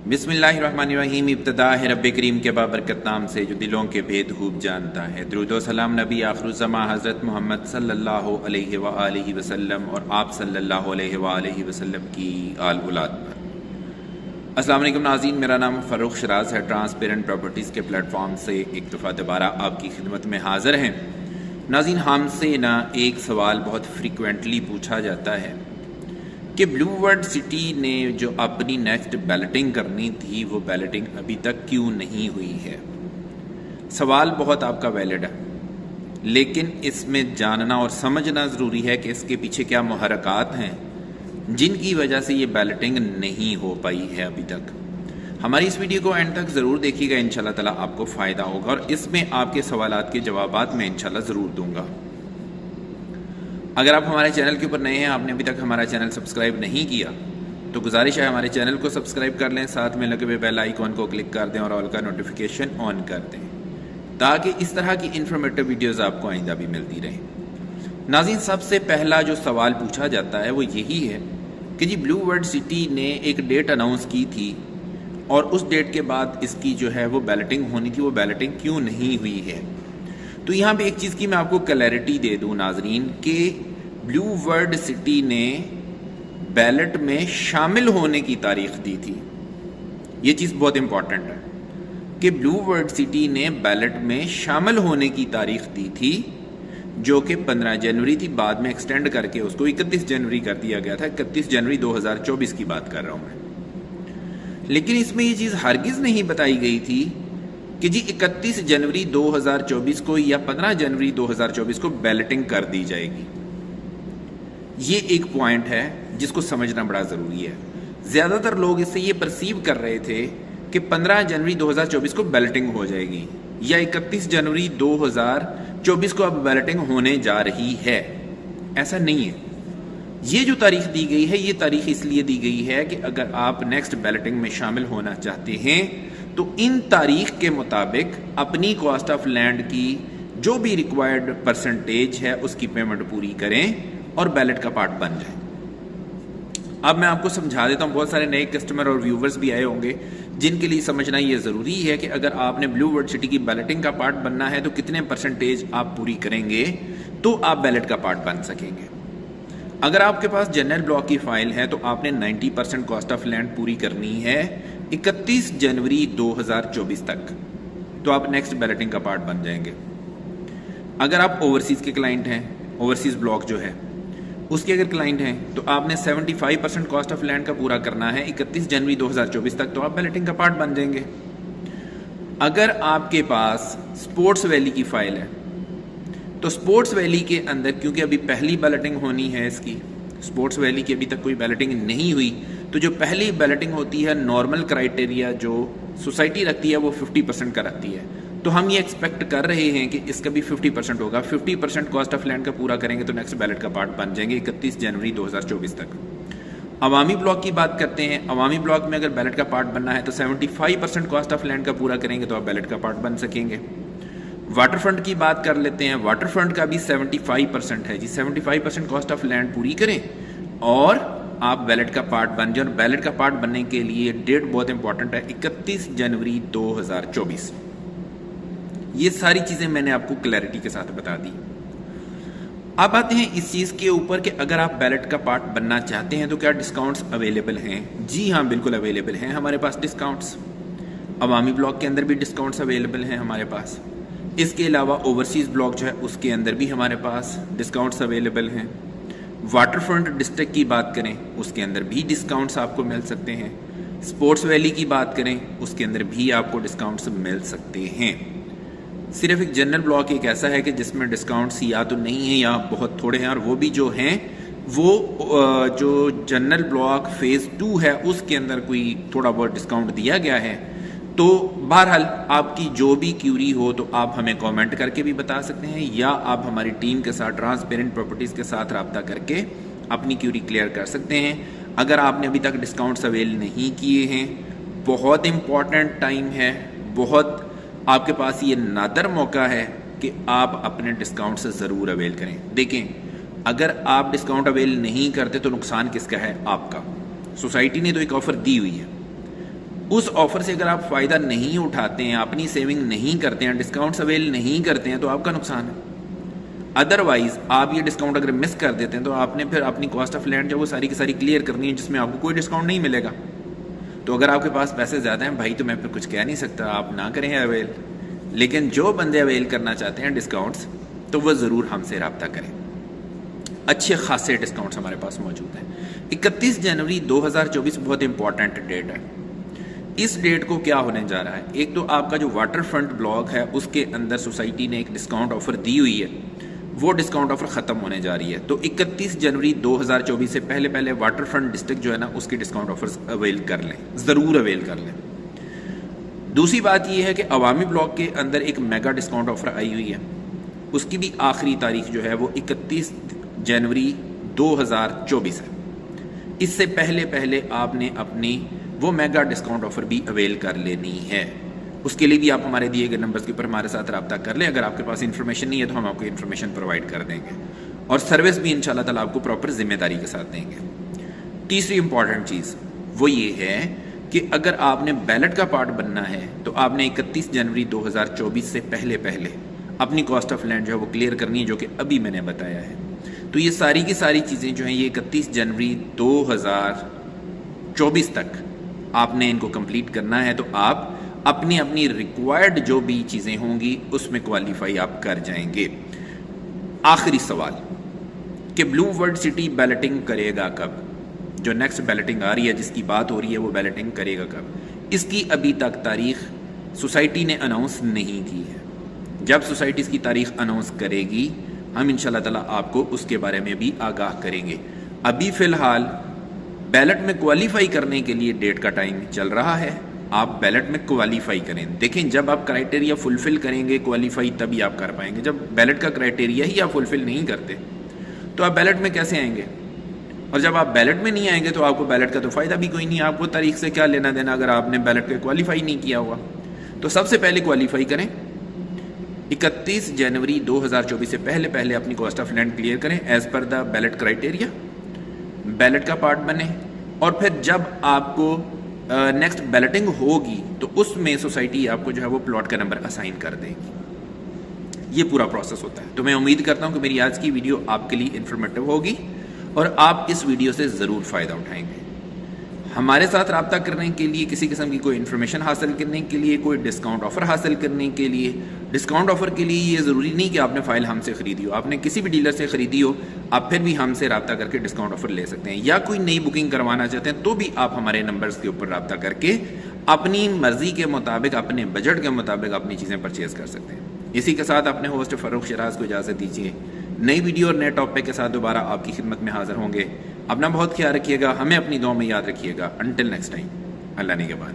बिस्मिल्लाहिर्रहमानिर्रहीम। इब्तिदा है रब्बे करीम के बाबरकत नाम से जो दिलों के भेद खूब जानता है। दुरूद व सलाम नबी आखिरुज़्ज़मा हज़रत मोहम्मद सल्लल्लाहु अलैहि व आलिहि वसल्लम और आप सल्लल्लाहु अलैहि व आलिहि वसल्लम की आल औलाद पर। अस्सलाम वालेकुम नाज़रीन, मेरा नाम फ़ारूक शराज है। ट्रांसपेरेंट प्रॉपर्टीज़ के प्लेटफॉर्म से एक दफ़ा दोबारा आपकी खिदमत में हाज़िर हैं। नाज़रीन, हमसे ना एक सवाल बहुत फ्रीक्वेंटली पूछा जाता है कि ब्लू वर्ल्ड सिटी ने जो अपनी नेक्स्ट बैलेटिंग करनी थी वो बैलेटिंग अभी तक क्यों नहीं हुई है। सवाल बहुत आपका वैलिड है, लेकिन इसमें जानना और समझना ज़रूरी है कि इसके पीछे क्या मुहर्रकात हैं जिनकी वजह से ये बैलेटिंग नहीं हो पाई है अभी तक। हमारी इस वीडियो को एंड तक ज़रूर देखिएगा, इंशाल्लाह ताला आपको फ़ायदा होगा और इसमें आपके सवालात के जवाबात मैं इंशाल्लाह ज़रूर दूंगा। अगर आप हमारे चैनल के ऊपर नए हैं, आपने अभी तक हमारा चैनल सब्सक्राइब नहीं किया, तो गुजारिश है हमारे चैनल को सब्सक्राइब कर लें, साथ में लगे हुए बेल आइकॉन को क्लिक कर दें और ऑल का नोटिफिकेशन ऑन कर दें ताकि इस तरह की इन्फॉर्मेटिव वीडियोस आपको आइंदा भी मिलती रहे। नाज़रीन, सबसे पहला जो सवाल पूछा जाता है वो यही है कि जी ब्लू वर्ल्ड सिटी ने एक डेट अनाउंस की थी और उस डेट के बाद इसकी जो है वो बैलेटिंग होनी थी, वो बैलेटिंग क्यों नहीं हुई है। तो यहाँ पे एक चीज़ की मैं आपको क्लैरिटी दे दूँ नाजरीन कि ब्लू वर्ल्ड सिटी ने बैलेट में शामिल होने की तारीख दी थी। ये चीज़ बहुत इंपॉर्टेंट है कि ब्लू वर्ल्ड सिटी ने बैलेट में शामिल होने की तारीख दी थी जो कि 15 जनवरी थी, बाद में एक्सटेंड करके उसको 31 जनवरी कर दिया गया था। 31 जनवरी 2024 की बात कर रहा हूँ मैं। लेकिन इसमें ये चीज़ हरगिज़ नहीं बताई गई थी कि जी 31 जनवरी 2024 को या 15 जनवरी 2024 को बैलेटिंग कर दी जाएगी। ये एक पॉइंट है जिसको समझना बड़ा ज़रूरी है। ज़्यादातर लोग इससे ये परसीव कर रहे थे कि 15 जनवरी 2024 को बैलेटिंग हो जाएगी या 31 जनवरी 2024 को अब बैलेटिंग होने जा रही है। ऐसा नहीं है। ये जो तारीख दी गई है, ये तारीख इसलिए दी गई है कि अगर आप नेक्स्ट बैलेटिंग में शामिल होना चाहते हैं तो इन तारीख के मुताबिक अपनी कॉस्ट ऑफ लैंड की जो भी रिक्वायर्ड परसेंटेज है उसकी पेमेंट पूरी करें और बैलेट का पार्ट बन जाए। अब मैं आपको समझा देता हूँ, बहुत सारे नए कस्टमर और व्यूवर्स भी आए होंगे जिनके लिए समझना ये ज़रूरी है कि अगर आपने ब्लू वर्ल्ड सिटी की बैलेटिंग का पार्ट बनना है तो कितने परसेंटेज आप पूरी करेंगे तो आप बैलेट का पार्ट बन सकेंगे। अगर आपके पास जनरल ब्लॉक की फाइल है तो आपने 90% कॉस्ट ऑफ लैंड पूरी करनी है 31 जनवरी 2024 तक, तो आप नेक्स्ट बैलेटिंग का पार्ट बन जाएंगे। अगर आप ओवरसीज़ के क्लाइंट हैं, ओवरसीज़ ब्लॉक जो है उसके अगर क्लाइंट हैं तो आपने 75% कॉस्ट ऑफ लैंड का पूरा करना है 31 जनवरी 2024 तक, तो आप बैलेटिंग का पार्ट बन जाएंगे। अगर आपके पास स्पोर्ट्स वैली की फाइल है तो स्पोर्ट्स वैली के अंदर, क्योंकि अभी पहली बैलेटिंग होनी है इसकी, स्पोर्ट्स वैली की अभी तक कोई बैलेटिंग नहीं हुई, तो जो पहली बैलेटिंग होती है नॉर्मल क्राइटेरिया जो सोसाइटी रखती है वो 50% का रखती है। तो हम ये एक्सपेक्ट कर रहे हैं कि इसका भी 50% होगा। 50% कॉस्ट ऑफ लैंड का पूरा करेंगे तो नेक्स्ट बैलेट का पार्ट बन जाएंगे 31 जनवरी 2024 तक। अवामी ब्लॉक की बात करते हैं। अवामी ब्लॉक में अगर बैलेट का पार्ट बनना है तो 75% कॉस्ट ऑफ लैंड का पूरा करेंगे तो आप बैलेट का पार्ट बन सकेंगे। वाटर फ्रंट की बात कर लेते हैं। वाटर फ्रंट का भी 75% है जी। 75% कॉस्ट ऑफ लैंड पूरी करें और आप बैलेट का पार्ट बन जाए। और बैलेट का पार्ट बनने के लिए डेट बहुत इंपॉर्टेंट है, 31 जनवरी 2024। ये सारी चीज़ें मैंने आपको क्लैरिटी के साथ बता दी। अब आते हैं इस चीज़ के ऊपर कि अगर आप बैलेट का पार्ट बनना चाहते हैं तो क्या डिस्काउंट्स अवेलेबल हैं। जी हाँ, बिल्कुल अवेलेबल हैं हमारे पास डिस्काउंट्स। अवामी ब्लॉक के अंदर भी डिस्काउंट्स अवेलेबल हैं हमारे पास। इसके अलावा ओवरसीज़ ब्लॉक जो है उसके अंदर भी हमारे पास डिस्काउंट्स अवेलेबल हैं। वाटर फ्रंट डिस्ट्रिक्ट की बात करें उसके अंदर भी डिस्काउंट्स आपको मिल सकते हैं। स्पोर्ट्स वैली की बात करें उसके अंदर भी आपको डिस्काउंट्स मिल सकते हैं। सिर्फ एक जनरल ब्लॉक एक ऐसा है कि जिसमें डिस्काउंट्स या तो नहीं है या बहुत थोड़े हैं, और वो भी जो हैं वो जो जनरल ब्लॉक फेज़ 2 है उसके अंदर कोई थोड़ा बहुत डिस्काउंट दिया गया है। तो बहरहाल आपकी जो भी क्यूरी हो तो आप हमें कमेंट करके भी बता सकते हैं या आप हमारी टीम के साथ ट्रांसपेरेंट प्रॉपर्टीज़ के साथ रब्ता करके अपनी क्यूरी क्लियर कर सकते हैं। अगर आपने अभी तक डिस्काउंट्स अवेल नहीं किए हैं, बहुत इम्पॉर्टेंट टाइम है, बहुत आपके पास ये नादर मौका है कि आप अपने डिस्काउंट से ज़रूर अवेल करें। देखें, अगर आप डिस्काउंट अवेल नहीं करते तो नुकसान किसका है? आपका। सोसाइटी ने तो एक ऑफ़र दी हुई है, उस ऑफर से अगर आप फ़ायदा नहीं उठाते हैं, अपनी सेविंग नहीं करते हैं, डिस्काउंट्स अवेल नहीं करते हैं, तो आपका नुकसान है। अदरवाइज आप ये डिस्काउंट अगर मिस कर देते हैं तो आपने फिर अपनी कॉस्ट ऑफ लैंड जो वो सारी की सारी क्लियर करनी है, जिसमें आपको कोई डिस्काउंट नहीं मिलेगा। तो अगर आपके पास पैसे ज़्यादा हैं भाई, तो मैं फिर कुछ कह नहीं सकता, आप ना करें अवेल। लेकिन जो बंदे अवेल करना चाहते हैं डिस्काउंट्स, तो वह ज़रूर हमसे रब्ता करें। अच्छे खासे डिस्काउंट्स हमारे पास मौजूद हैं। 31 जनवरी 2024 बहुत इंपॉर्टेंट डेट है। इस डेट को क्या होने जा रहा है, एक तो आपका जो वाटर फ्रंट ब्लॉक है उसके अंदर सोसाइटी ने एक डिस्काउंट ऑफर दी हुई है, वो डिस्काउंट ऑफर ख़त्म होने जा रही है। तो 31 जनवरी 2024 से पहले पहले वाटर फ्रंट डिस्ट्रिक्ट जो है ना, उसकी डिस्काउंट ऑफर्स अवेल कर लें, ज़रूर अवेल कर लें। दूसरी बात यह है कि अवामी ब्लॉक के अंदर एक मेगा डिस्काउंट ऑफर आई हुई है, उसकी भी आखिरी तारीख जो है वो 31 जनवरी 2024 है। इससे पहले पहले आपने अपनी वो मेगा डिस्काउंट ऑफर भी अवेल कर लेनी है। उसके लिए भी आप हमारे दिए गए नंबर्स के ऊपर हमारे साथ रब्ता कर लें। अगर आपके पास इन्फॉर्मेशन नहीं है तो हम आपको इन्फॉर्मेशन प्रोवाइड कर देंगे और सर्विस भी इंशाल्लाह ताला आपको प्रॉपर जिम्मेदारी के साथ देंगे। तीसरी इंपॉर्टेंट चीज़ वो ये है कि अगर आपने बैलेट का पार्ट बनना है तो आपने 31 जनवरी 2024 से पहले पहले अपनी कॉस्ट ऑफ लैंड जो है वो क्लियर करनी है, जो कि अभी मैंने बताया है। तो ये सारी की सारी चीज़ें जो हैं ये 31 जनवरी 2024 तक आपने इनको कंप्लीट करना है। तो आप अपनी अपनी रिक्वायर्ड जो भी चीज़ें होंगी उसमें क्वालिफाई आप कर जाएंगे। आखिरी सवाल कि ब्लू वर्ल्ड सिटी बैलेटिंग करेगा कब? जो नेक्स्ट बैलेटिंग आ रही है, जिसकी बात हो रही है, वो बैलेटिंग करेगा कब? इसकी अभी तक तारीख सोसाइटी ने अनाउंस नहीं की है। जब सोसाइटी इसकी तारीख अनाउंस करेगी हम इंशाल्लाह ताला आपको उसके बारे में भी आगाह करेंगे। अभी फ़िलहाल बैलेट में क्वालिफाई करने के लिए डेट का टाइम चल रहा है। आप बैलेट में क्वालिफाई करें। देखें, जब आप क्राइटेरिया फुलफ़िल करेंगे क्वालिफाई तभी आप कर पाएंगे। जब बैलेट का क्राइटेरिया ही आप फुलफ़िल नहीं करते तो आप बैलेट में कैसे आएंगे? और जब आप बैलेट में नहीं आएंगे तो आपको बैलेट का तो फ़ायदा भी कोई नहीं। आपको तारीख से क्या लेना देना अगर आपने बैलेट का क्वालिफाई नहीं किया हुआ। तो सबसे पहले क्वालिफाई करें। 31 जनवरी 2024 से पहले पहले अपनी कॉस्ट ऑफ लैंड क्लियर करें as per the ballot criteria, ballot का पार्ट बने, और फिर जब आपको नेक्स्ट बैलेटिंग होगी तो उसमें सोसाइटी आपको जो है वो प्लॉट का नंबर असाइन कर देगी। ये पूरा प्रोसेस होता है। तो मैं उम्मीद करता हूँ कि मेरी आज की वीडियो आपके लिए इन्फॉर्मेटिव होगी और आप इस वीडियो से ज़रूर फ़ायदा उठाएंगे। हमारे साथ रब्ता करने के लिए, किसी किस्म की कोई इन्फॉर्मेशन हासिल करने के लिए, कोई डिस्काउंट ऑफ़र हासिल करने के लिए, डिस्काउंट ऑफ़र के लिए ये ज़रूरी नहीं कि आपने फ़ाइल हमसे ख़रीदी हो, आपने किसी भी डीलर से ख़रीदी हो, आप फिर भी हमसे रब्ता करके डिस्काउंट ऑफ़र ले सकते हैं। या कोई नई बुकिंग करवाना चाहते हैं तो भी आप हमारे नंबर्स के ऊपर रब्ता करके अपनी मर्ज़ी के मुताबिक, अपने बजट के मुताबिक अपनी चीज़ें परचेज़ कर सकते हैं। इसी के साथ अपने होस्ट फ़ारूक शराज को इजाज़त दीजिए। नई वीडियो और नए टॉपिक के साथ दोबारा आपकी खिदमत में हाज़िर होंगे। अपना बहुत ख्याल रखिएगा, हमें अपनी दुआ में याद रखिएगा। अंटिल नेक्स्ट टाइम, अल्लाह निगहबान।